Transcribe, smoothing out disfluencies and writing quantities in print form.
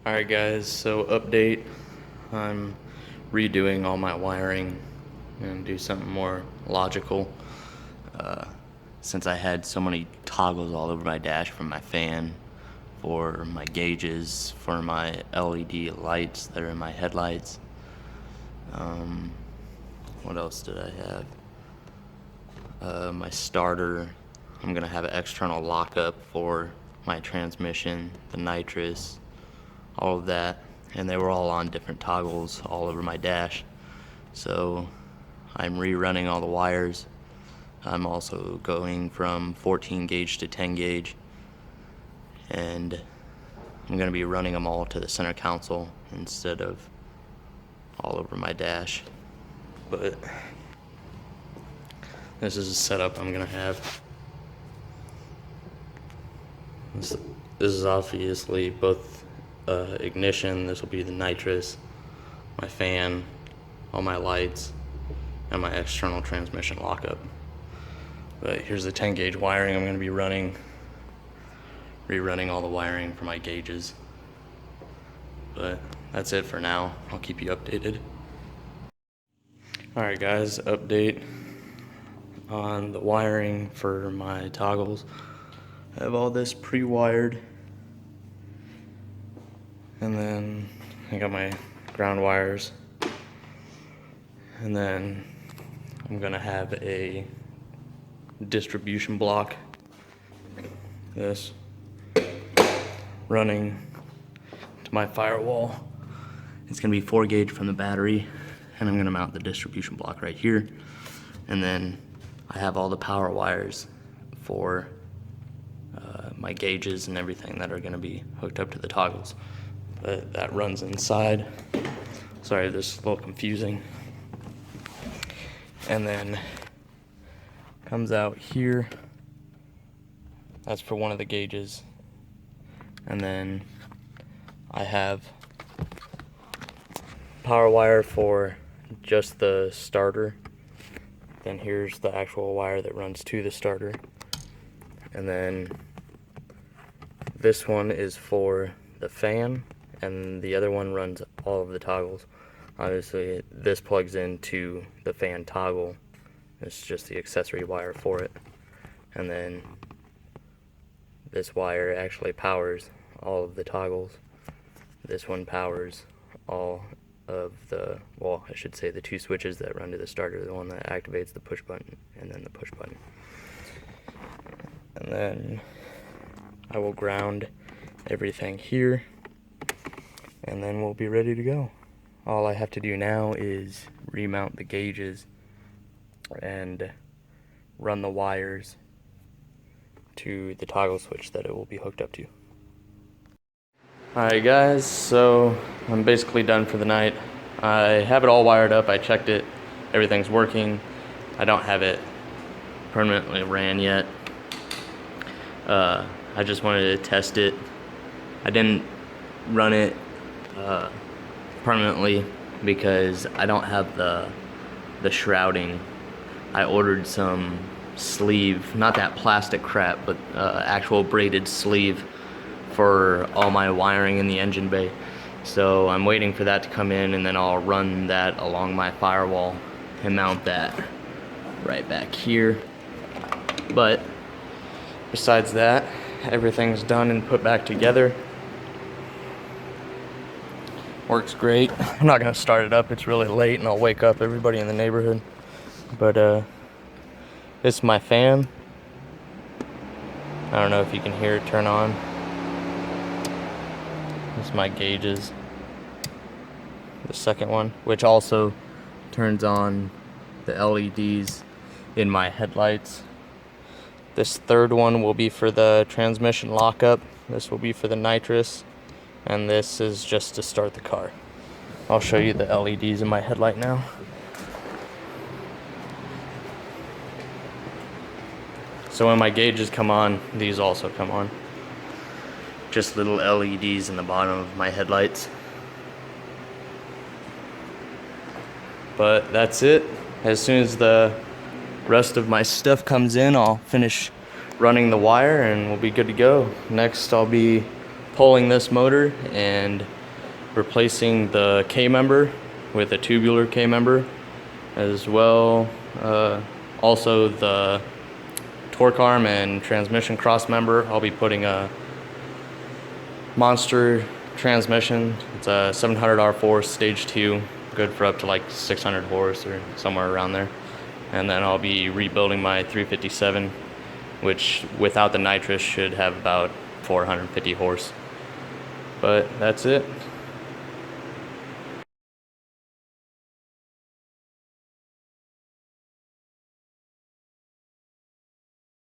Alright guys, so update. I'm redoing all my wiring and do something more logical. Since I had so many toggles all over my dash from my fan, for my gauges, for my LED lights that are in my headlights. What else did I have? My starter, I'm gonna have an external lockup for my transmission, the nitrous, all of that, and they were all on different toggles all over my dash. So I'm rerunning all the wires. I'm also going from 14 gauge to 10 gauge, and I'm going to be running them all to the center console instead of all over my dash. But this is a setup I'm going to have. This is obviously both ignition. This will be the nitrous, my fan, all my lights, and my external transmission lockup. But here's the 10 gauge wiring I'm going to be rerunning all the wiring for my gauges. But that's it for now. I'll keep you updated. Alright guys, update on the wiring for my toggles. I have all this pre-wired, and then I got my ground wires, and then I'm gonna have a distribution block, this, running to my firewall. It's gonna be 4 gauge from the battery, and I'm gonna mount the distribution block right here. And then I have all the power wires for my gauges and everything that are gonna be hooked up to the toggles. But that runs inside. Sorry, this is a little confusing. And then comes out here. That's for one of the gauges. And then I have power wire for just the starter. Then here's the actual wire that runs to the starter. And then this one is for the fan, and the other one runs all of the toggles. Obviously, this plugs into the fan toggle. It's just the accessory wire for it. And then this wire actually powers all of the toggles. This one powers all of the, well, I should say the 2 switches that run to the starter, the one that activates the push button and then the push button. And then I will ground everything here, and then we'll be ready to go. All I have to do now is remount the gauges and run the wires to the toggle switch that it will be hooked up to. Alright guys, so I'm basically done for the night. I have it all wired up, I checked it, everything's working. I don't have it permanently ran yet. I just wanted to test it. I didn't run it permanently because I don't have the shrouding. I ordered some sleeve, not that plastic crap, but actual braided sleeve for all my wiring in the engine bay. So I'm waiting for that to come in, and then I'll run that along my firewall and mount that right back here. But besides that, everything's done and put back together. Works great. I'm not gonna start it up, it's really late and I'll wake up everybody in the neighborhood. But this is my fan. I don't know if you can hear it turn on. This is my gauges. The second one, which also turns on the LEDs in my headlights. This third one will be for the transmission lockup. This will be for the nitrous. And this is just to start the car. I'll show you the LEDs in my headlight now. So when my gauges come on, these also come on. Just little LEDs in the bottom of my headlights. But that's it. As soon as the rest of my stuff comes in, I'll finish running the wire and we'll be good to go. Next, I'll be pulling this motor and replacing the K-member with a tubular K-member as well. Also the torque arm and transmission cross member, I'll be putting a Monster transmission. It's a 700 R4 stage 2, good for up to like 600 horse or somewhere around there. And then I'll be rebuilding my 357, which without the nitrous should have about 450 horse. But that's it.